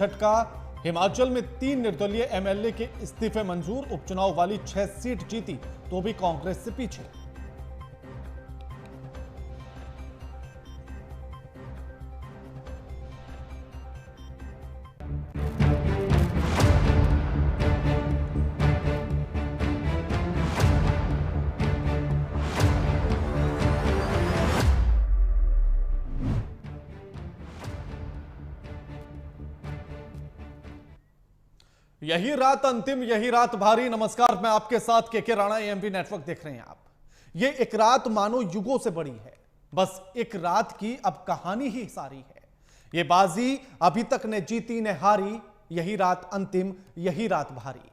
झटका। हिमाचल में 3 निर्दलीय एमएलए के इस्तीफे मंजूर। उपचुनाव वाली 6 सीट जीती तो भी कांग्रेस से पीछे। यही रात अंतिम, यही रात भारी। नमस्कार, मैं आपके साथ केके राणा, एएमवी नेटवर्क देख रहे हैं आप। ये एक रात मानो युगों से बड़ी है। बस एक रात की अब कहानी ही सारी है। ये बाजी अभी तक न जीती न हारी। यही रात अंतिम, यही रात भारी।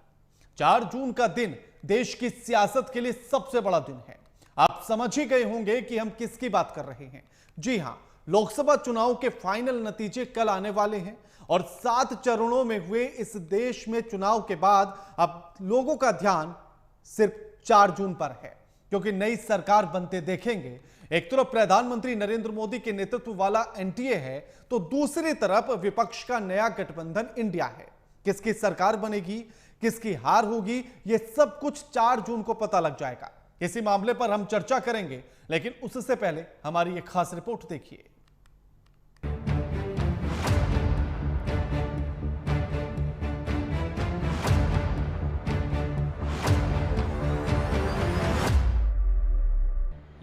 4 जून का दिन देश की सियासत के लिए सबसे बड़ा दिन है। आप समझ ही गए होंगे कि हम किसकी बात कर रहे हैं। जी हां, लोकसभा चुनाव के फाइनल नतीजे कल आने वाले हैं और 7 चरणों में हुए इस देश में चुनाव के बाद अब लोगों का ध्यान सिर्फ 4 जून पर है, क्योंकि नई सरकार बनते देखेंगे। एक तरफ प्रधानमंत्री नरेंद्र मोदी के नेतृत्व वाला एनडीए है, तो दूसरी तरफ विपक्ष का नया गठबंधन इंडिया है। किसकी सरकार बनेगी, किसकी हार होगी, यह सब कुछ 4 जून को पता लग जाएगा। इसी मामले पर हम चर्चा करेंगे, लेकिन उससे पहले हमारी एक खास रिपोर्ट देखिए।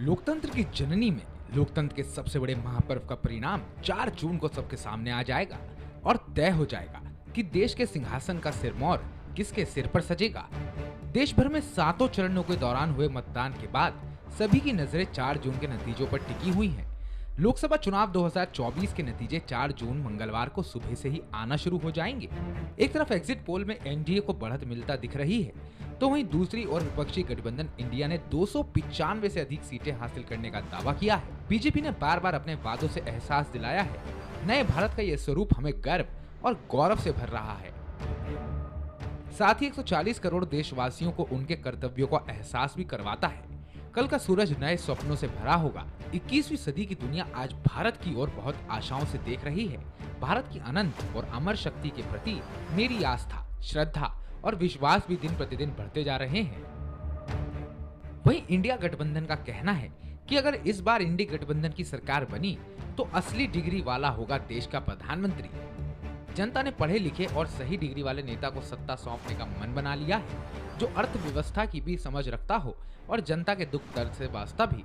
लोकतंत्र की जननी में लोकतंत्र के सबसे बड़े महापर्व का परिणाम 4 जून को सबके सामने आ जाएगा और तय हो जाएगा कि देश के सिंहासन का सिरमौर किसके सिर पर सजेगा। देश भर में 7 चरणों के दौरान हुए मतदान के बाद सभी की नजरें 4 जून के नतीजों पर टिकी हुई हैं। लोकसभा चुनाव 2024 के नतीजे 4 जून मंगलवार को सुबह से ही आना शुरू हो जाएंगे। एक तरफ एग्जिट पोल में एनडीए को बढ़त मिलता दिख रही है, तो वहीं दूसरी ओर विपक्षी गठबंधन इंडिया ने 295 से अधिक सीटें हासिल करने का दावा किया है। बीजेपी ने बार बार अपने वादों से एहसास दिलाया है। नए भारत का यह स्वरूप हमें गर्व और गौरव से भर रहा है। साथ ही 140 करोड़ देशवासियों को उनके कर्तव्यों का एहसास भी करवाता है। कल का सूरज नए स्वप्नों से भरा होगा। 21वीं सदी की दुनिया आज भारत की ओर बहुत आशाओं से देख रही है। भारत की अनंत और अमर शक्ति के प्रति मेरी आस्था, श्रद्धा और विश्वास भी दिन प्रतिदिन बढ़ते जा रहे हैं। वहीं इंडिया गठबंधन का कहना है कि अगर इस बार इंडी गठबंधन की सरकार बनी तो असली डिग्री वाला होगा देश का प्रधानमंत्री। जनता ने पढ़े लिखे और सही डिग्री वाले नेता को सत्ता सौंपने का मन बना लिया है, जो अर्थव्यवस्था की भी समझ रखता हो और जनता के दुख दर्द से वास्ता भी।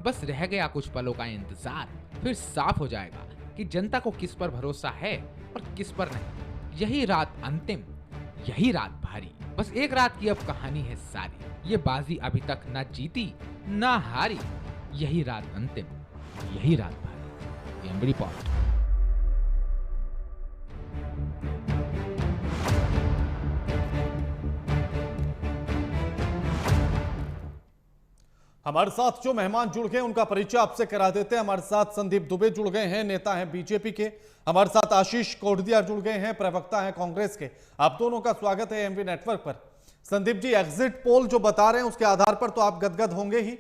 बस रह गया कुछ पलों का इंतजार, फिर साफ हो जाएगा कि जनता को किस पर भरोसा है और किस पर नहीं। यही रात अंतिम, यही रात भारी। बस एक रात की अब कहानी है सारी। ये बाजी अभी तक ना जीती ना हारी। यही रात अंतिम, यही रात भारी। AMV report. हमारे साथ जो मेहमान जुड़ गए उनका परिचय आपसे करा देते हैं। हमारे साथ संदीप दुबे जुड़ गए हैं, नेता हैं बीजेपी के। हमारे साथ आशीष कोटदिया जुड़ गए हैं, प्रवक्ता हैं कांग्रेस के। आप दोनों का स्वागत है एएमवी नेटवर्क पर। संदीप जी, एग्जिट पोल जो बता रहे हैं उसके आधार पर तो आप गदगद होंगे ही,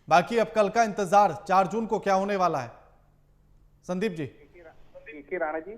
बाकी अब कल का इंतजार 4 जून को क्या होने वाला है। संदीप जी। के राणा जी,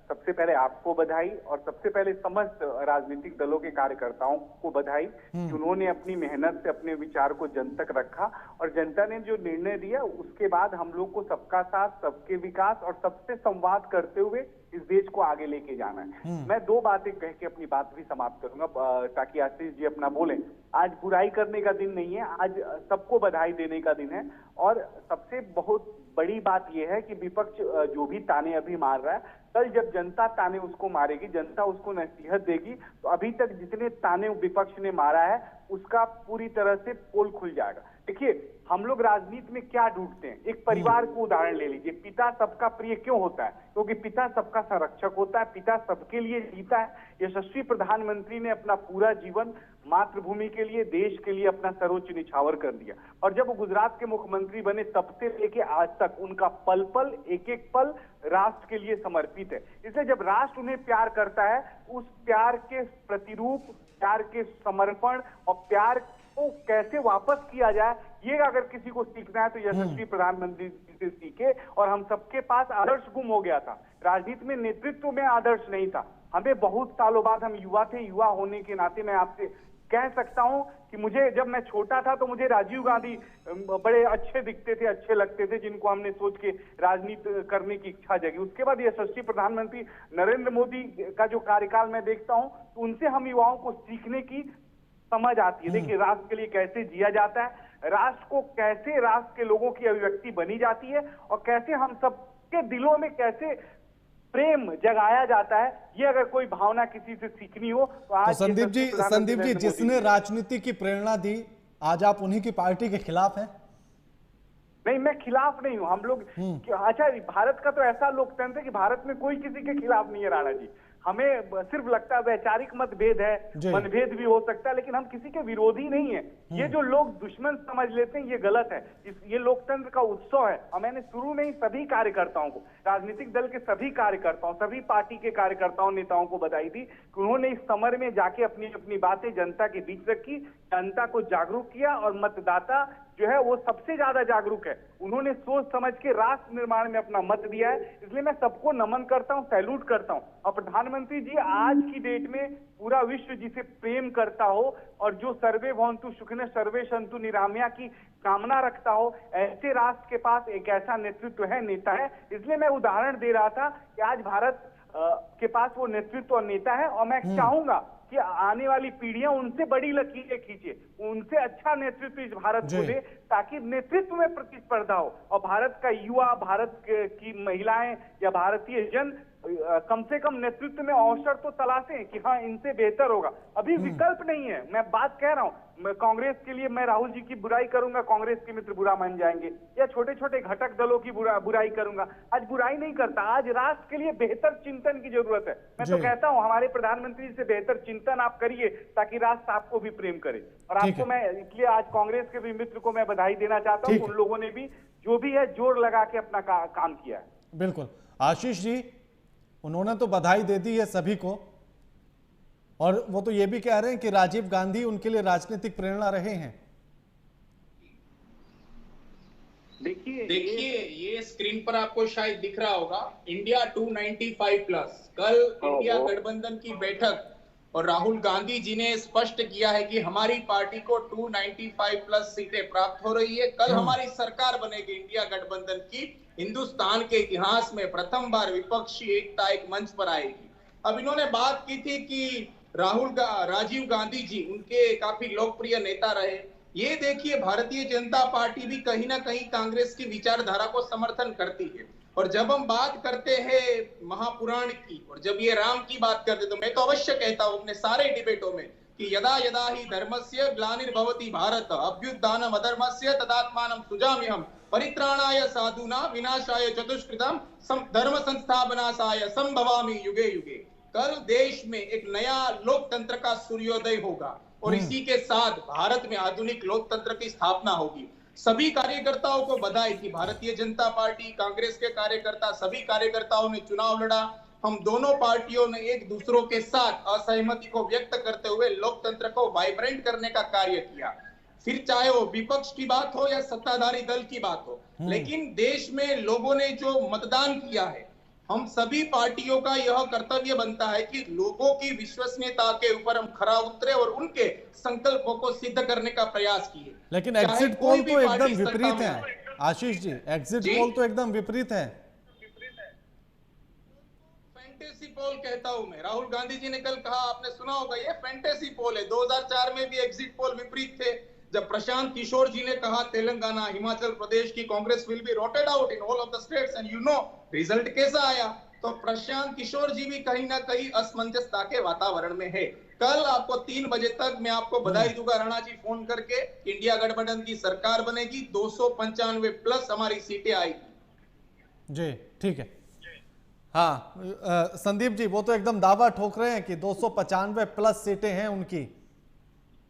सबसे पहले आपको बधाई और सबसे पहले समस्त राजनीतिक दलों के कार्यकर्ताओं को बधाई कि उन्होंने अपनी मेहनत से अपने विचार को जन तक रखा और जनता ने जो निर्णय दिया उसके बाद हम लोग को सबका साथ, सबके विकास और सबसे संवाद करते हुए इस देश को आगे लेके जाना है। मैं 2 बातें कह के अपनी बात भी समाप्त करूंगा ताकि आशीष जी अपना बोलें। आज बुराई करने का दिन नहीं है, आज सबको बधाई देने का दिन है। और सबसे बहुत बड़ी बात यह है कि विपक्ष जो भी ताने अभी मार रहा है, कल जब जनता ताने उसको मारेगी, जनता उसको नसीहत देगी, तो अभी तक जितने ताने विपक्ष ने मारा है उसका पूरी तरह से पोल खुल जाएगा। देखिए, हम लोग राजनीति में क्या ढूंढते हैं। एक परिवार को उदाहरण ले लीजिए। पिता सबका प्रिय क्यों होता है? क्योंकि पिता सबका संरक्षक होता है, पिता सबके लिए जीता है। यशस्वी प्रधानमंत्री ने अपना पूरा जीवन मातृभूमि के लिए, देश के लिए अपना सर्वोच्च निछावर कर दिया। और जब वो गुजरात के मुख्यमंत्री बने तब से लेके आज तक उनका पल पल, एक एक पल राष्ट्र के लिए समर्पित है। इसलिए जब राष्ट्र उन्हें प्यार करता है, उस प्यार के प्रतिरूप, प्यार के समर्पण और प्यार को कैसे वापस किया जाए, ये अगर किसी को सीखना है तो यशस्वी प्रधानमंत्री से सीखे। और हम सबके पास आदर्श गुम हो गया था। राजनीति में नेतृत्व में आदर्श नहीं था। हमें बहुत सालों बाद, हम युवा थे, युवा होने के नाते मैं आपसे कह सकता हूं कि मुझे, जब मैं छोटा था तो मुझे राजीव गांधी बड़े अच्छे दिखते थे, अच्छे लगते थे, जिनको हमने सोच के राजनीति करने की इच्छा जगी। उसके बाद यशस्वी प्रधानमंत्री नरेंद्र मोदी का जो कार्यकाल मैं देखता हूं, तो उनसे हम युवाओं को सीखने की समझ आती है। देखिए, राष्ट्र के लिए कैसे जिया जाता है, राष्ट्र को कैसे, राष्ट्र के लोगों की अभिव्यक्ति बनी जाती है, और कैसे हम सबके दिलों में कैसे प्रेम जगाया जाता है। ये अगर कोई भावना किसी से सीखनी हो तो आज संदीप जी जिसने राजनीति की प्रेरणा दी, आज आप उन्हीं की पार्टी के खिलाफ हैं? नहीं, मैं खिलाफ नहीं हूं। हम लोग, अच्छा, भारत का तो ऐसा लोकतंत्र है कि भारत में कोई किसी के खिलाफ नहीं है राणा जी। हमें सिर्फ लगता है वैचारिक मतभेद है, मनभेद भी हो सकता है, लेकिन हम किसी के विरोधी नहीं है। ये जो लोग दुश्मन समझ लेते हैं, ये गलत है। ये लोकतंत्र का उत्सव है। और मैंने शुरू में ही सभी कार्यकर्ताओं को, राजनीतिक दल के सभी कार्यकर्ताओं, सभी पार्टी के कार्यकर्ताओं, नेताओं को बधाई दी कि उन्होंने इस समर में जाके अपनी अपनी बातें जनता के बीच रखी, जनता को जागरूक किया, और मतदाता जो है वो सबसे ज्यादा जागरूक है। उन्होंने सोच समझ के राष्ट्र निर्माण में अपना मत दिया है। इसलिए मैं सबको नमन करता हूं, सैल्यूट करता हूं। और प्रधानमंत्री जी आज की डेट में पूरा विश्व जिसे प्रेम करता हो, और जो सर्वे भवन्तु सुखिनः सर्वे सन्तु निरामया की कामना रखता हो, ऐसे राष्ट्र के पास एक ऐसा नेतृत्व है, नेता है। इसलिए मैं उदाहरण दे रहा था कि आज भारत के पास वो नेतृत्व और नेता है, और मैं चाहूंगा कि आने वाली पीढ़ियां उनसे बड़ी लकीरें खींचे, उनसे अच्छा नेतृत्व इस भारत को दे, ताकि नेतृत्व में प्रतिस्पर्धा हो, और भारत का युवा, भारत की महिलाएं या भारतीय जन कम से कम नेतृत्व में अवसर तो तलाशें कि हाँ, इनसे बेहतर होगा। अभी विकल्प नहीं है। मैं बात कह रहा हूं, कांग्रेस के लिए मैं राहुल जी की बुराई करूंगा, कांग्रेस के मित्र बुरा मान जाएंगे, या छोटे छोटे घटक दलों की बुराई करूंगा। आज बुराई नहीं करता, आज राष्ट्र के लिए बेहतर चिंतन की जरूरत है। मैं तो कहता हूं, हमारे प्रधानमंत्री से बेहतर चिंतन आप करिए, ताकि राष्ट्र आपको भी प्रेम करे। और आपको मैं इसलिए आज कांग्रेस के भी मित्र को मैं बधाई देना चाहता हूँ। उन लोगों ने भी जो भी है जोर लगा के अपना काम किया है। बिल्कुल आशीष जी, उन्होंने तो बधाई दे दी है सभी को, और वो तो ये भी कह रहे हैं कि राजीव गांधी उनके लिए राजनीतिक प्रेरणा रहे हैं। देखिए ये स्क्रीन पर आपको शायद दिख रहा होगा, इंडिया 295+। कल इंडिया गठबंधन की बैठक, और राहुल गांधी जी ने स्पष्ट किया है कि हमारी पार्टी को 295+ सीटें प्राप्त हो रही है। कल हमारी सरकार बनेगी इंडिया गठबंधन की। हिंदुस्तान के इतिहास में प्रथम बार विपक्षी एकता एक मंच पर आएगी। अब इन्होंने बात की थी कि राजीव गांधी जी उनके काफी लोकप्रिय नेता रहे। ये देखिए, भारतीय जनता पार्टी भी कहीं ना कहीं कांग्रेस की विचारधारा को समर्थन करती है। और जब हम बात करते हैं महापुराण की, और जब ये राम की बात करते, तो मैं तो अवश्य कहता हूं अपने सारे डिबेटों में कि यदा यदा ही धर्मस्य ग्लानिर्भवति भारत अभ्युत्थानम् अधर्मस्य तदात्मानं सृजाम्यहम् परित्राणाय साधूना विनाशाय चतुष्कृतम् धर्म संस्थापनाय संभवामि युगे युगे। कल देश में एक नया लोकतंत्र का सूर्योदय होगा, और इसी के साथ भारत में आधुनिक लोकतंत्र की स्थापना होगी। सभी कार्यकर्ताओं को बधाई कि भारतीय जनता पार्टी, कांग्रेस के कार्यकर्ता, सभी कार्यकर्ताओं ने चुनाव लड़ा। हम दोनों पार्टियों ने एक दूसरों के साथ असहमति को व्यक्त करते हुए लोकतंत्र को वाइब्रेंट करने का कार्य किया। फिर चाहे वो विपक्ष की बात हो या सत्ताधारी दल की बात हो, लेकिन देश में लोगों ने जो मतदान किया है, हम सभी पार्टियों का यह कर्तव्य बनता है कि लोगों की विश्वसनीयता के ऊपर हम खरा उतरे और उनके संकल्पों को सिद्ध करने का प्रयास किए। लेकिन एग्जिट पोल तो एकदम विपरीत है आशीष जी, एग्जिट पोल तो एकदम विपरीत है। फैंटेसी पोल कहता हूं मैं। राहुल गांधी जी ने कल कहा, आपने सुना होगा, ये फैंटेसी पोल है। 2004 में भी एग्जिट पोल विपरीत थे। जब प्रशांत किशोर जी ने कहा तेलंगाना, हिमाचल प्रदेश की Congress will be routed out in all of the states, and you know result कैसा आया। तो प्रशांत किशोर जी भी कहीं ना कहीं असमंजसता के वातावरण में है। कल आपको 3 बजे तक मैं आपको बधाई दूंगा राणा जी फोन करके। इंडिया गठबंधन की सरकार बनेगी, 295+ हमारी सीटें आएगी। जी ठीक है। हाँ संदीप जी, वो तो एकदम दावा ठोक रहे हैं कि 295+ सीटें हैं उनकी।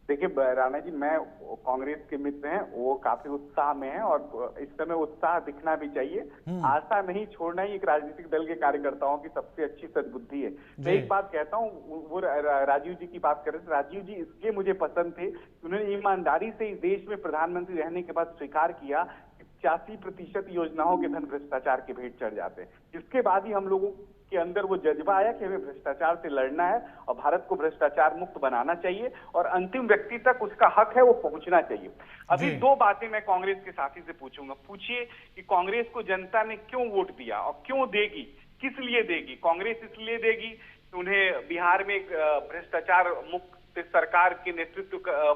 देखिए राणा जी, मैं कांग्रेस के मित्र हैं, वो काफी उत्साह में हैं, और इस समय उत्साह दिखना भी चाहिए। आशा नहीं छोड़ना ही एक राजनीतिक दल के कार्यकर्ताओं की सबसे अच्छी सद्बुद्धि है। मैं एक बात कहता हूँ, वो राजीव जी की बात कर रहे थे। राजीव जी इसलिए मुझे पसंद थे, उन्होंने ईमानदारी से इस देश में प्रधानमंत्री रहने के बाद स्वीकार किया 85% योजनाओं के धन भ्रष्टाचार के भेंट चढ़ जाते हैं, जिसके बाद ही हम लोगों के अंदर वो जज्बा आया कि हमें भ्रष्टाचार से लड़ना है और भारत को भ्रष्टाचार मुक्त बनाना चाहिए और अंतिम व्यक्ति तक उसका हक है वो पहुंचना चाहिए। अभी दो बातें मैं कांग्रेस के साथी से पूछूंगा। पूछिए कि कांग्रेस को जनता ने क्यों वोट दिया और क्यों देगी, किस लिए देगी। कांग्रेस इसलिए देगी कि उन्हें बिहार में भ्रष्टाचार मुक्त सरकार के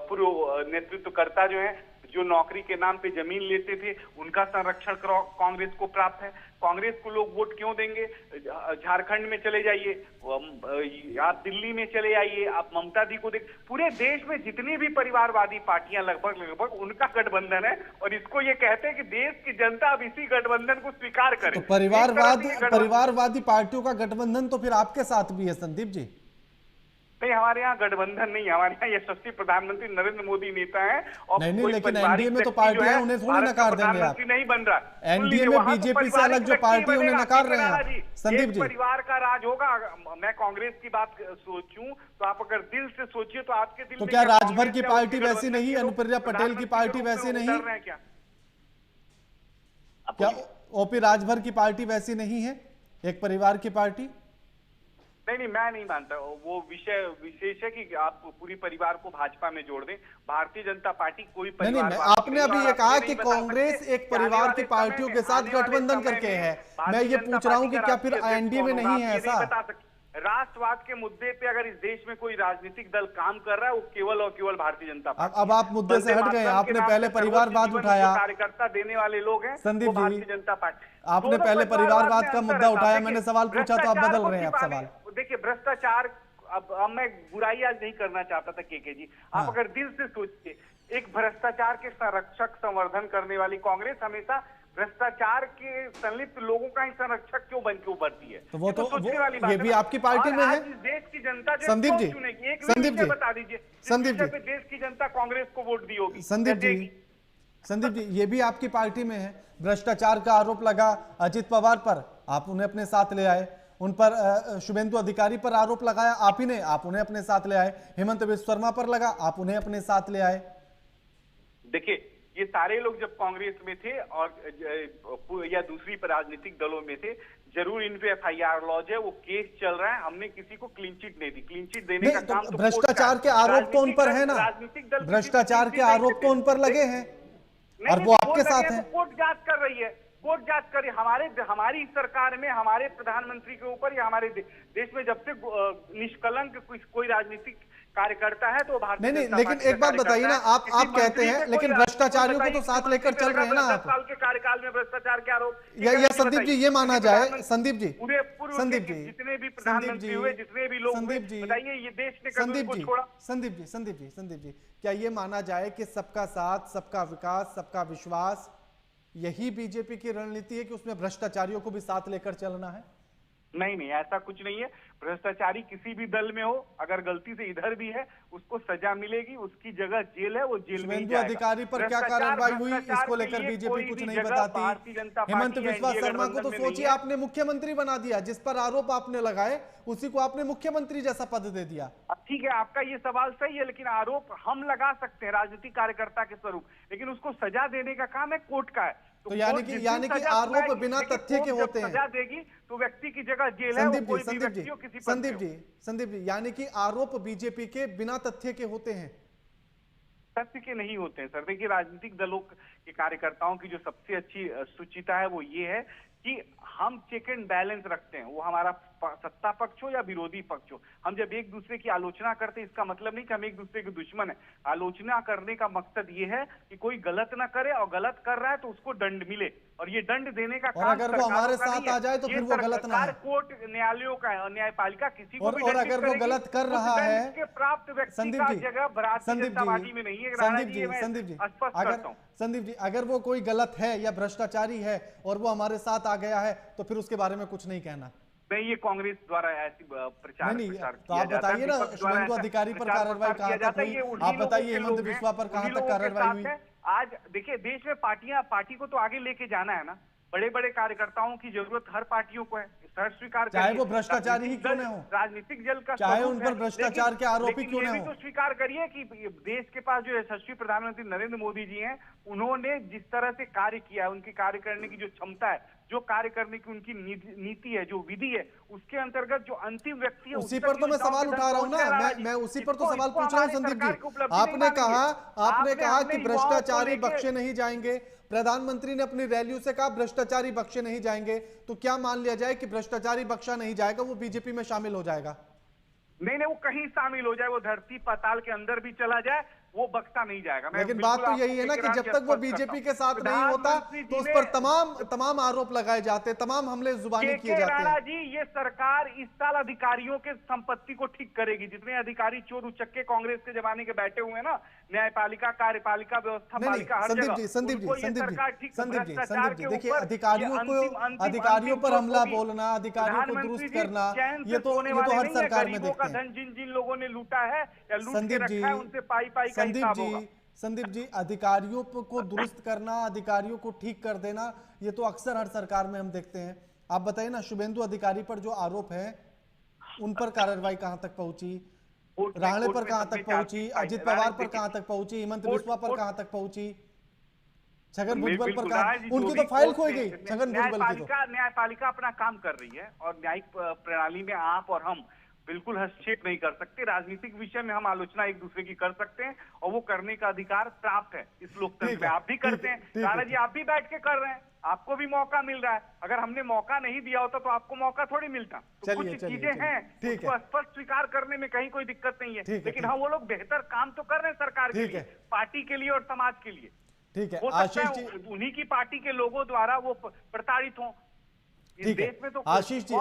पूर्व नेतृत्वकर्ता जो है, जो नौकरी के नाम पे जमीन लेते थे, उनका संरक्षण कांग्रेस को प्राप्त है। कांग्रेस को लोग वोट क्यों देंगे? झारखंड में चले जाइए, आप दिल्ली में चले आइए, आप ममता दी को देख, पूरे देश में जितनी भी परिवारवादी पार्टियां लगभग उनका गठबंधन है और इसको ये कहते हैं कि देश की जनता अब इसी गठबंधन को स्वीकार करे। तो परिवारवादी पार्टियों का गठबंधन तो फिर आपके साथ भी है संदीप जी? नहीं, हमारे यहाँ गठबंधन नहीं, हमारे यहाँ यशस्वी प्रधानमंत्री नरेंद्र मोदी नेता है और नहीं, लेकिन एनडीए में तो पार्टियां उन्हें थोड़ी नकार देंगे आप। नहीं बन रहा एनडीए में बीजेपी से अलग जो पार्टी उन्हें नकार रहे हैं संदीप जी। परिवार का राज होगा। मैं कांग्रेस की बात सोचूं तो आप अगर दिल से सोचिए तो आपके दिल तो क्या राजभर की पार्टी वैसी नहीं, अनुप्रिया पटेल की पार्टी वैसी नहीं, क्या ओपी राजभर की पार्टी वैसी नहीं है, एक परिवार की पार्टी? नहीं, मैं नहीं मानता। वो विषय विशेष है कि आप पूरी परिवार को भाजपा में जोड़ दें। भारतीय जनता पार्टी कोई परिवार नहीं, आपने अभी ये कहा कि कांग्रेस एक परिवार की पार्टियों के साथ गठबंधन करके है। मैं ये पूछ रहा हूं कि क्या फिर एनडीए में नहीं है ऐसा? राष्ट्रवाद के मुद्दे पे अगर इस देश में कोई राजनीतिक दल काम कर रहा है वो केवल और केवल भारतीय जनता पार्टी। अब आप मुद्दे से हट गए, आपने पहले परिवारवाद उठाया, कार्यकर्ता देने वाले लोग हैं संदीप जी, भारतीय जनता पार्टी। आपने पहले परिवारवाद का मुद्दा उठाया, मैंने सवाल पूछा तो आप बदल रहे हैं आप सवाल। देखिए भ्रष्टाचार, अब मैं बुराई आज नहीं करना चाहता था केके जी, आप अगर दिल से सोचिए, एक भ्रष्टाचार के संरक्षक संवर्धन करने वाली कांग्रेस हमेशा भ्रष्टाचार के संलिप्त लोगों का ही संरक्षक क्यों बन के उभरती है? तो वो तो सोचने वाली बात ये भी आपकी पार्टी में है। देश की जनता संदीप जी, संदीप जी बता दीजिए, संदीप जी, देश की जनता कांग्रेस को वोट दी होगी। संदीप जी, ये भी आपकी पार्टी में है। भ्रष्टाचार का आरोप लगा अजित पवार पर, आप उन्हें अपने साथ ले आए। उन पर शुभेंदु अधिकारी पर आरोप लगाया आप ही ने, आप उन्हें अपने साथ ले आए। हेमंत बिस्वा शर्मा पर लगा, आप उन्हें अपने साथ ले आए। देखिए, ये सारे लोग जब कांग्रेस में थे और या दूसरी राजनीतिक दलों में थे, जरूर इन पे एफआईआर लॉज है, वो केस चल रहा है। हमने किसी को क्लीन चिट नहीं दी। क्लीन चिट देने का काम तो भ्रष्टाचार के आरोप तो उन पर है ना, भ्रष्टाचार के आरोप तो उन पर लगे हैं और वो आपके साथ हैं। कोर्ट जांच कर रही है, कोर्ट जांच कर रही है। हमारी सरकार में हमारे प्रधानमंत्री के ऊपर या हमारे देश में जब से निष्कलंक कोई राजनीतिक कार्यकर्ता है तो भारतीय नहीं, लेकिन एक बात बताइए ना, आप कहते हैं लेकिन भ्रष्टाचारियों को तो साथ लेकर चल रहे हैं ना आप। 10 साल के कार्यकाल में भ्रष्टाचार के आरोप, या संदीप जी ये माना जाए, संदीप जी, संदीप जी, जितने भी प्रधानमंत्री हुए, जितने भी लोग हुए, बताइए ये देश ने कभी उनको छोड़ा? संदीप जी, क्या ये माना जाए कि सबका साथ, सबका विकास, सबका विश्वास, यही बीजेपी की रणनीति है कि उसमें भ्रष्टाचारियों को भी साथ लेकर चलना है? नहीं, ऐसा कुछ नहीं है। भ्रष्टाचारी किसी भी दल में हो, अगर गलती से इधर भी है, उसको सजा मिलेगी, उसकी जगह जेल है, वो जेल में जाएगा। अधिकारी पर क्या कार्रवाई हुई, इसको लेकर बीजेपी कुछ नहीं बताती। हेमंत बिस्वा शर्मा को तो सोचिए आपने मुख्यमंत्री बना दिया, जिस पर आरोप आपने लगाए उसी को आपने मुख्यमंत्री जैसा पद दे दिया। अब ठीक है, आपका ये सवाल सही है, लेकिन आरोप हम लगा सकते हैं राजनीतिक कार्यकर्ता के स्वरूप, लेकिन उसको सजा देने का काम है कोर्ट का है। तो यानी कि आरोप बिना तथ्य के होते हैं। सजा देगी तो व्यक्ति की जगह जेल है। संदीप जी, यानी कि आरोप बीजेपी के बिना तथ्य के होते हैं, तथ्य के नहीं होते हैं सर। देखिए, राजनीतिक दलों के कार्यकर्ताओं की जो सबसे अच्छी सुचिता है वो ये है कि हम चेक एंड बैलेंस रखते हैं। वो हमारा सत्ता पक्ष हो या विरोधी पक्ष हो, हम जब एक दूसरे की आलोचना करते हैं इसका मतलब नहीं कि हम एक दूसरे के दुश्मन है। आलोचना करने का मकसद ये है कि कोई गलत ना करे, और गलत कर रहा है तो उसको दंड मिले, और ये दंड देने का काम अगर वो हमारे साथ आ जाए तो फिर वो गलत ना है। कोर्ट न्यायालयों का है और न्यायपालिका किसी को भी और अगर वो गलत कर रहा है, प्राप्त व्यक्ति का जगह भारतीय जनता पार्टी में नहीं है। संदीप जी, अगर वो कोई गलत है या भ्रष्टाचारी है और वो हमारे साथ आ गया है तो फिर उसके बारे में कुछ नहीं कहना। नहीं, ये कांग्रेस द्वारा ऐसी प्रचार तो आप बताइए ना, शुभेंदु अधिकारी पर कार्रवाई कहां तक हुई? आप बताइए हेमंत बिस्वा पर कहां तक कार्रवाई हुई? आज देखिए, देश में पार्टी को तो आगे लेके जाना है ना। बड़े बड़े कार्यकर्ताओं की जरूरत हर पार्टियों को है, सर स्वीकार चाहे करिए। वो भ्रष्टाचारी ही क्यों न हो, राजनीतिक जल का चाहे स्वरूप उन पर है, भ्रष्टाचार के आरोपी लेकिन क्यों ये न भी हो। तो स्वीकार करिए कि देश के पास जो यशस्वी प्रधानमंत्री नरेंद्र मोदी जी हैं, उन्होंने जिस तरह से कार्य किया है, उनकी कार्य करने की जो क्षमता है, जो कार्य करने की उनकी नीति है, जो विधि है, उसके अंतर्गत जो अंतिम व्यक्ति है उसी पर तो मैं सवाल उठा रहा हूं ना, मैं उसी पर तो सवाल पूछ रहा हूं संदीप जी। आपने कहा कि भ्रष्टाचारी बख्शे नहीं जाएंगे, प्रधानमंत्री ने अपनी रैलियों से कहा भ्रष्टाचारी बख्शे नहीं जाएंगे, तो क्या मान लिया जाए कि भ्रष्टाचारी बख्शा नहीं जाएगा, वो बीजेपी में शामिल हो जाएगा? नहीं, वो कहीं शामिल हो जाए, वो धरती पाताल के अंदर भी चला जाए, वो बख्शा नहीं जाएगा। लेकिन बात तो यही है ना कि जब तक वो बीजेपी के साथ नहीं होता तो उस पर तमाम आरोप लगाए जाते, तमाम हमले जुबानी किए जाते हैं। राणा जी, ये सरकार इस साल अधिकारियों के संपत्ति को ठीक करेगी। जितने अधिकारी चोर उचक्के कांग्रेस के जमाने के बैठे हुए हैं ना, न्यायपालिका, कार्यपालिका, व्यवस्था पालिका, हर जगह, संदीप जी देखिए, अधिकारियों पर हमला बोलना, अधिकारियों को दुरुस्त करना, ये तो हर सरकार में देखते हैं। धन जिन लोगों ने लूटा है या लूट के रखा है, उनसे पाई संदीप जी, अधिकारियों को दुरुस्त करना, अधिकारियों को ठीक कर देना, ये तो अक्सर हर सरकार में हम देखते हैं। आप बताइए ना, शुभेंदु अधिकारी पर जो आरोप है, उन पर कार्रवाई कहां तक पहुंची, राणे पर कहां तक पहुंची, अजित पवार पर कहां तक पहुंची, हेमंत बिस्वा पर कहां तक पहुंची, छगन भुजबल पर कहां, उनकी तो फाइल खोई गई। छगन भुजबल की तो न्यायपालिका अपना काम कर रही है और न्यायिक प्रणाली में आप और हम बिल्कुल हस्तक्षेप नहीं कर सकते। राजनीतिक विषय में हम आलोचना एक दूसरे की कर सकते हैं और वो करने का अधिकार प्राप्त है इस लोकतंत्र में। आप भी करते हैं राणा जी, आप भी बैठ के कर रहे हैं, आपको भी मौका मिल रहा है। अगर हमने मौका नहीं दिया होता तो आपको मौका थोड़ी मिलता। तो कुछ चीजें हैं उसको स्पष्ट स्वीकार करने में कहीं कोई दिक्कत नहीं है, लेकिन हाँ, वो लोग बेहतर काम तो कर रहे हैं सरकार के लिए, पार्टी के लिए और समाज के लिए। ठीक है, हो सकता है उन्हीं की पार्टी के लोगों द्वारा वो प्रताड़ित हों। देश में तो आशीष जी,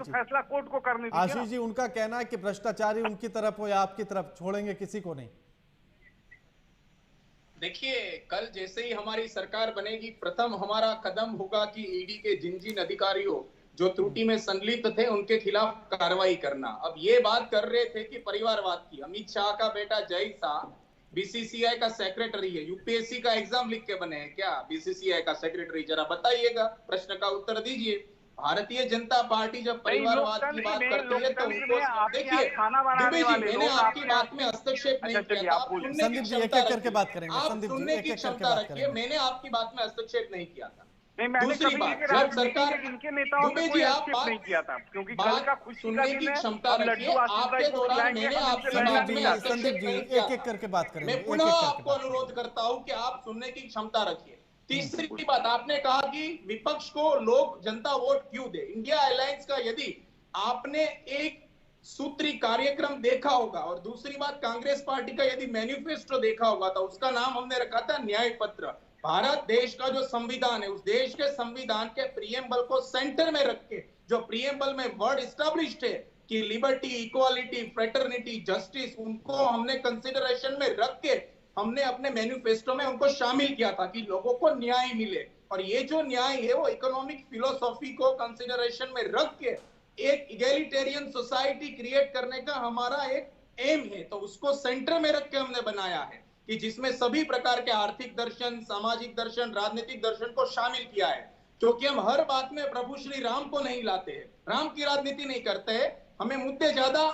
फैसला कोर्ट को करने दीजिए। आशीष जी, उनका कहना है कि भ्रष्टाचारी उनकी तरफ हो या आपकी तरफ, छोड़ेंगे किसी को नहीं। देखिए, कल जैसे ही हमारी सरकार बनेगी, प्रथम हमारा कदम होगा कि ईडी के जिन अधिकारियों जो त्रुटि में संलिप्त थे उनके खिलाफ कार्रवाई करना। अब ये बात कर रहे थे कि परिवारवाद की, अमित शाह का बेटा जय शाह बीसीसीआई का सेक्रेटरी है, यूपीएससी का एग्जाम लिख के बने हैं क्या बीसीसीआई का सेक्रेटरी? जरा बताइएगा, प्रश्न का उत्तर दीजिए। भारतीय जनता पार्टी जब परिवारवाद की बात करती है तो उनको देखिए, दुबे जी, मैंने आपकी बात में हस्तक्षेप नहीं किया था, आप सुनने की क्षमता रखिए, आप सुनने की क्षमता रखिए, मैंने आपकी बात में हस्तक्षेप नहीं किया था। दूसरी बात, जब सरकार, दुबे जी, आप नहीं किया था क्योंकि बात सुनने की क्षमता रखिए। आपके दौरान मैंने आपकी बात में हस्तक्षेप नहीं किया, एक करके बात करेंगे। मैं पुनः आपको अनुरोध करता हूं कि आप सुनने की क्षमता रखिए। तीसरी बात, आपने कहा कि विपक्ष को लोग जनता वोट क्यों दे। इंडिया अलायंस का यदि आपने एक सूत्री कार्यक्रम देखा होगा और दूसरी बात कांग्रेस पार्टी का यदि मैनिफेस्टो देखा होगा तो उसका नाम हमने रखा था न्याय पत्र। भारत देश का जो संविधान है, उस देश के संविधान के प्रीएम्बल को सेंटर में रख के, जो प्रीएम्बल में वर्ड एस्टैब्लिश्ड है कि लिबर्टी, इक्वालिटी, फ्रेटर्निटी, जस्टिस, उनको हमने कंसिडरेशन में रख के हमने अपने मैनिफेस्टो में उनको शामिल किया था कि लोगों को न्याय मिले। और ये जो न्याय है वो इकोनॉमिक फिलोसॉफी को कंसिडरेशन में रख के एक इगैलिटेरियन सोसाइटी क्रिएट करने का हमारा एक एम है। तो उसको सेंटर में रख के हमने बनाया है कि जिसमें सभी प्रकार के आर्थिक दर्शन, सामाजिक दर्शन, राजनीतिक दर्शन को शामिल किया है। क्योंकि हम हर बात में प्रभु श्री राम को नहीं लाते हैं, राम की राजनीति नहीं करते हैं, हमें मुद्दे ज्यादा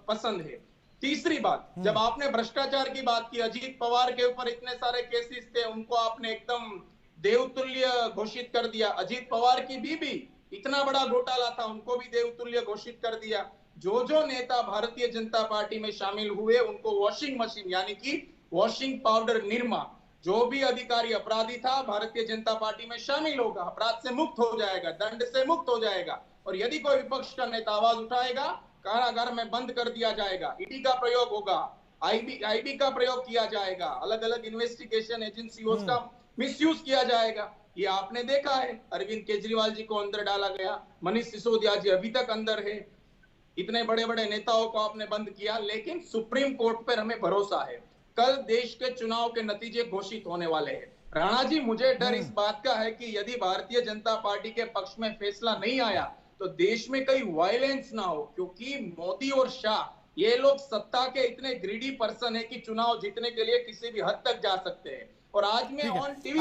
पसंद है। तीसरी बात, जब आपने भ्रष्टाचार की बात की, अजीत पवार के ऊपर इतने सारे केसेस थे, उनको आपने एकदम देवतुल्य घोषित कर दिया। अजीत पवार की बीबी, इतना बड़ा घोटाला था, उनको भी देवतुल्य घोषित कर दिया। जो नेता भारतीय जनता पार्टी में शामिल हुए उनको वॉशिंग मशीन यानी कि वॉशिंग पाउडर निर्मा, जो भी अधिकारी अपराधी था भारतीय जनता पार्टी में शामिल होगा, अपराध से मुक्त हो जाएगा, दंड से मुक्त हो जाएगा। और यदि कोई विपक्ष का नेता आवाज उठाएगा, कारागार में बंद कर दिया जाएगा, ईडी का प्रयोग होगा, आईबी का प्रयोग किया जाएगा, अलग अलग इन्वेस्टिगेशन एजेंसियों का मिसयूज किया जाएगा। ये आपने देखा है, अरविंद केजरीवाल जी को अंदर डाला गया, मनीष सिसोदिया जी अभी तक अंदर है, इतने बड़े बड़े नेताओं को आपने बंद किया। लेकिन सुप्रीम कोर्ट पर हमें भरोसा है, कल देश के चुनाव के नतीजे घोषित होने वाले हैं। राणा जी, मुझे डर इस बात का है कि यदि भारतीय जनता पार्टी के पक्ष में फैसला नहीं आया तो देश में कहीं वायलेंस ना हो, क्योंकि मोदी और शाह ये लोग सत्ता के इतने ग्रीडी पर्सन है कि चुनाव जीतने के लिए किसी भी हद तक जा सकते हैं। और आज मैं ठीक है ऑन टीवी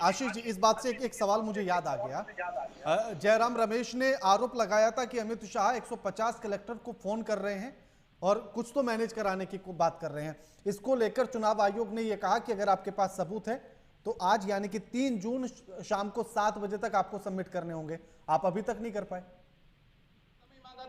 आशीष जी इस बात से एक सवाल मुझे याद आ गया। जयराम रमेश ने आरोप लगाया था कि अमित शाह 150 कलेक्टर को फोन कर रहे हैं और कुछ तो मैनेज कराने की बात कर रहे हैं। इसको लेकर चुनाव आयोग ने यह कहा कि अगर आपके पास सबूत है तो आज यानी कि 3 जून शाम को 7 बजे तक आपको सबमिट करने होंगे। आप अभी तक नहीं कर पाए।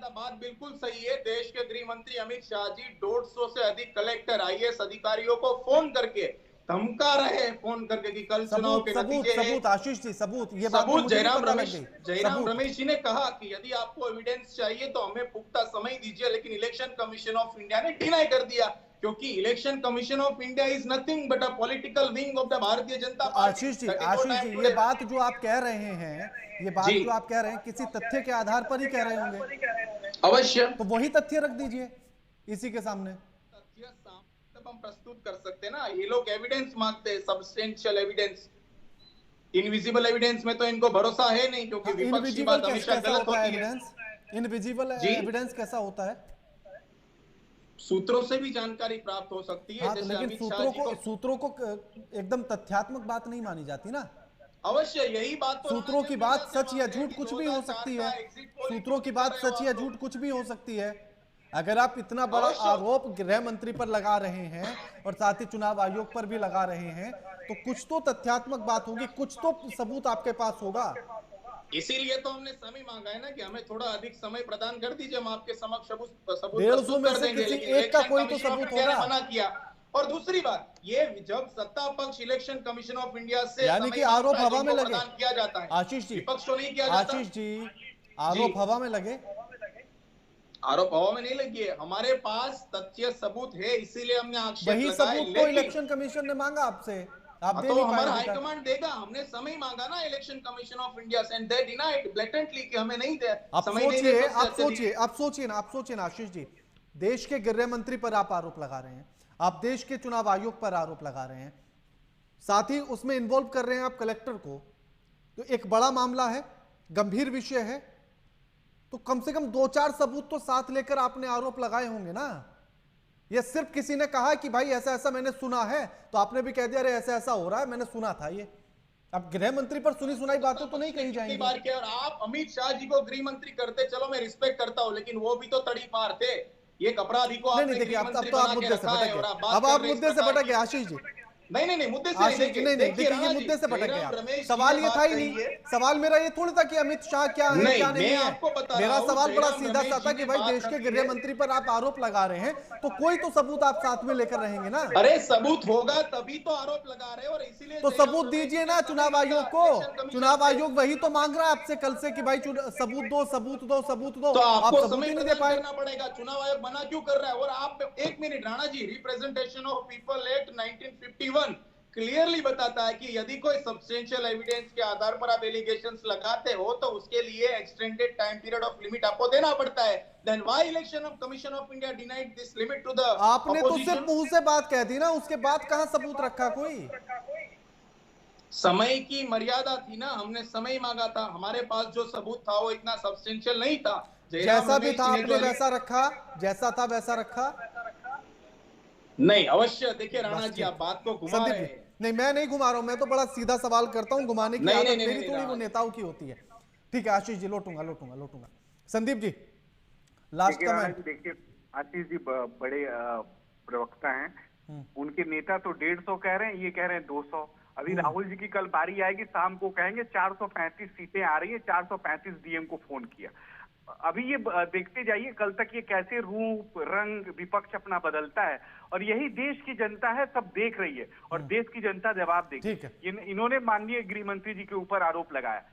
बात बिल्कुल सही है। देश के गृह मंत्री अमित शाह जी 150 से अधिक कलेक्टर आईएएस अधिकारियों को फोन करके धमका रहे हैं, फोन करके कि कल चुनाव के नतीजे हैं। सबूत आशीष जी सबूत, ये बात सबूत मुझे जयराम पता लग गई। रमेश जी ने कहा कि यदि आपको एविडेंस चाहिए तो हमें पुख्ता समय दीजिए, लेकिन इलेक्शन कमीशन ऑफ इंडिया ने डिनाई कर दिया, क्योंकि election commission of India is nothing but a political wing of the Bharatiya Janata party. Ashish ji ये बात जो आप कह रहे हैं, ये बात जो आप कह रहे हैं किसी तथ्य के आधार पर ही कह रहे होंगे। अवश्य, तो वही तथ्य रख दीजिए इसी के सामने। तथ्य तब हम प्रस्तुत कर सकते हैं ना। ये लोग एविडेंस मांगते हैं, सब्सटेंशियल एविडेंस। इनविजिबल एविडेंस में तो इनको भरोसा है नहीं, क्योंकि विपक्ष की बात हमेशा गलत होती है। इनविजिबल एविडेंस कैसा होता है? सूत्रों से भी जानकारी प्राप्त हो सकती है। हाँ, तो लेकिन सूत्रों को एकदम तथ्यात्मक बात नहीं मानी जाती ना। अवश्य, यही बात तो सूत्रों की बात सच या झूठ कुछ भी हो सकती है। सूत्रों की बात सच या झूठ कुछ भी हो सकती है। अगर आप इतना बड़ा आरोप गृह मंत्री पर लगा रहे हैं और साथ ही चुनाव आयोग पर भी लगा रहे हैं, तो कुछ तो तथ्यात्मक बात होगी, कुछ तो सबूत आपके पास होगा। इसीलिए तो हमने समय मांगा है ना कि हमें थोड़ा अधिक समय प्रदान कर दीजिए, हम आपके समक्ष सबूत 150 में से किसी एक का कोई तो सबूत होगा। मना किया। और दूसरी बात, ये जब सत्ता पक्ष इलेक्शन कमीशन ऑफ इंडिया से यानी कि आरोप हवा में लगे किया जाता है, आशीष जी, विपक्ष को नहीं किया जाता। आशीष जी आरोप हवा में लगे, आरोप हवा में नहीं लगी है। हमारे पास तथ्य सबूत है, इसीलिए हमने आक्षेप लगाया। वही सबूत तो इलेक्शन कमीशन ने मांगा आपसे, आप दे तो नहीं हमारा पाए। हाईकमांड देगा। हमने समय मांगा ना इलेक्शन कमीशन ऑफ इंडिया से, एंड दे डिनाइड ब्लेटेंटली कि हमें नहीं दे समय नहीं दे सकते। आप सोचिए ना आशीष जी, देश के गृह मंत्री पर आप आरोप लगा रहे हैं, आप देश के चुनाव आयोग पर आरोप लगा रहे हैं, साथ ही उसमें इन्वॉल्व कर रहे हैं आप कलेक्टर को। तो एक बड़ा मामला है, गंभीर विषय है, तो कम से कम 2-4 सबूत तो साथ लेकर आपने आरोप लगाए होंगे ना। ये सिर्फ किसी ने कहा कि भाई ऐसा ऐसा मैंने सुना है, तो आपने भी कह दिया अरे ऐसा ऐसा हो रहा है, मैंने सुना था। ये अब गृह मंत्री पर सुनी सुनाई बातें तो नहीं कही जाएंगी। बार के और आप अमित शाह जी को गृह मंत्री करते, चलो मैं रिस्पेक्ट करता हूं, लेकिन वो भी तो तड़ी पार थे। एक अपराधी को नहीं देखिए, अब तो आप मुद्दे से भटक गए। अब आप मुद्दे से भटक गए आशीष जी। नहीं मुद्दे से नहीं देखिए, ये मुद्दे से भटक गया। सवाल ये था ही नहीं, सवाल मेरा ये थोड़ी था कि अमित शाह क्या है क्या नहीं है। मेरा सवाल बड़ा सीधा सा था कि भाई देश के गृह मंत्री पर आप आरोप लगा रहे हैं, तो कोई तो सबूत आप साथ में लेकर रहेंगे ना। अरे सबूत होगा तभी तो आरोप लगा रहे हैं, और इसीलिए तो सबूत दीजिए ना चुनाव आयोग को। चुनाव आयोग वही तो मांग रहा है आपसे कल से कि भाई सबूत दो सबूत दो सबूत दो। तो आपको आप सबूत ही नहीं दे पाए। करना पड़ेगा। चुनाव आयोग मना क्यों कर रहा है? और आप एक minute Rana ji, representation of people act 1951 clearly बताता है कि यदि कोई सब्सटेंशियल एविडेंस के आधार पर आप एलिगेशंस लगाते हो तो उसके लिए extended time period of limit आपको देना पड़ता है। Then why election of commission of India denied this limit to the आपने तो सिर्फ मुंह से बात कह दी ना, उसके बाद कहां सबूत रखा कोई? समय की मर्यादा थी ना, हमने समय मांगा था। हमारे पास जो सबूत था वो इतना सब्सटेंशियल नहीं था। जैसा भी था आपने वैसा रखा, जैसा था वैसा रखा। नहीं, अवश्य देखिए राणा जी, आप बात को घुमा रहे हैं। नहीं, मैं नहीं घुमा रहा हूं, मैं तो बड़ा सीधा सवाल करता हूं। घुमाने की आदत मेरी थोड़ी वो नेताओं की होती है। ठीक है आशीष जी, लोटूंगा। Sandeep ji, last comment. देखिए आशीष जी बड़े प्रवक्ता हैं, उनके नेता तो 150 कह रहे हैं, ये कह रहे हैं 200। अभी राहुल जी की कल बारी आएगी, शाम को कहेंगे 435 सीटें आ रही है, 435 डीएम को फोन किया। अभी ये देखते जाइए कल तक ये कैसे रूप रंग विपक्ष अपना बदलता है, और यही देश की जनता है, सब देख रही है, और देश की जनता जवाब देगी। इन्होंने माननीय गृह मंत्री जी के ऊपर आरोप लगाया।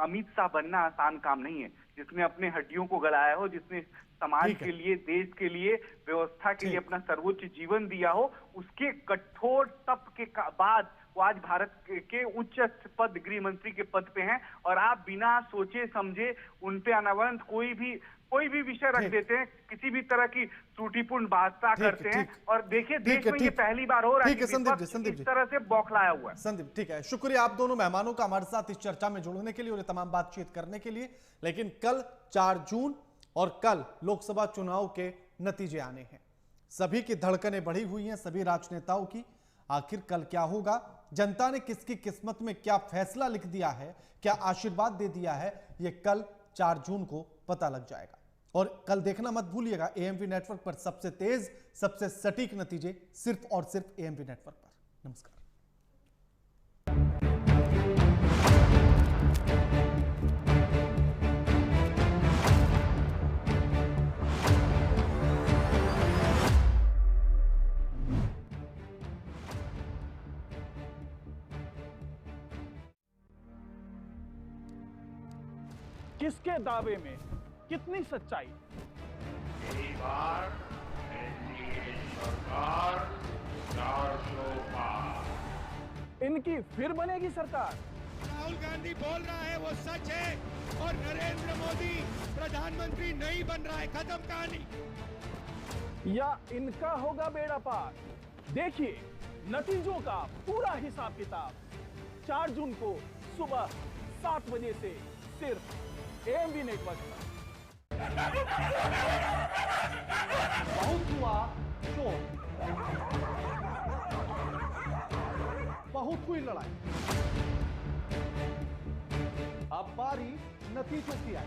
अमित शाह बनना आसान काम नहीं है, जिसने अपने हड्डियों को गलाया हो, जिसने समाज के लिए, देश के लिए, व्यवस्था के लिए अपना सर्वोच्च जीवन दिया हो, उसके कठोर तप के बाद वो आज भारत के उच्च पद गृह मंत्री के पद पे हैं, और आप बिना सोचे समझे उन पे अनावंत कोई भी विषय रख देते हैं, किसी भी तरह की त्रुटिपूर्ण वार्ता करते हैं। और देखिए देश में ये पहली बार हो रहा है कि संदीप इस तरह से बौखलाया हुआ है। संदीप, ठीक है, शुक्रिया आप दोनों मेहमानों का हमारे साथ इस चर्चा में जुड़ने के लिए और तमाम बातचीत करने के लिए। लेकिन कल 4 जून और कल लोकसभा चुनाव के नतीजे आने हैं। सभी की धड़कनें बढ़ी हुई हैं, सभी राजनेताओं की। आखिर कल क्या होगा, जनता ने किसकी किस्मत में क्या फैसला लिख दिया है, क्या आशीर्वाद दे दिया है, यह कल 4 जून को पता लग जाएगा। और कल देखना मत भूलिएगा एएमपी नेटवर्क पर सबसे तेज, सबसे सटीक नतीजे सिर्फ और सिर्फ एएमपी नेटवर्क पर। नमस्कार। किसके दावे में कितनी सच्चाई? यही बार एनडीए सरकार 400 पार। इनकी फिर बनेगी सरकार। राहुल गांधी बोल रहा है वो सच है और नरेंद्र मोदी प्रधानमंत्री नहीं बन रहा है, खत्म कहानी। या इनका होगा बेड़ा पार? देखिए नतीजों का पूरा हिसाब किताब 4 जून को सुबह 7 बजे से सिर्फ एएमपी नेटवर्क पर। बहुत हुआ शोर, बहुत हुई लड़ाई, अब बारी नतीजों की आई।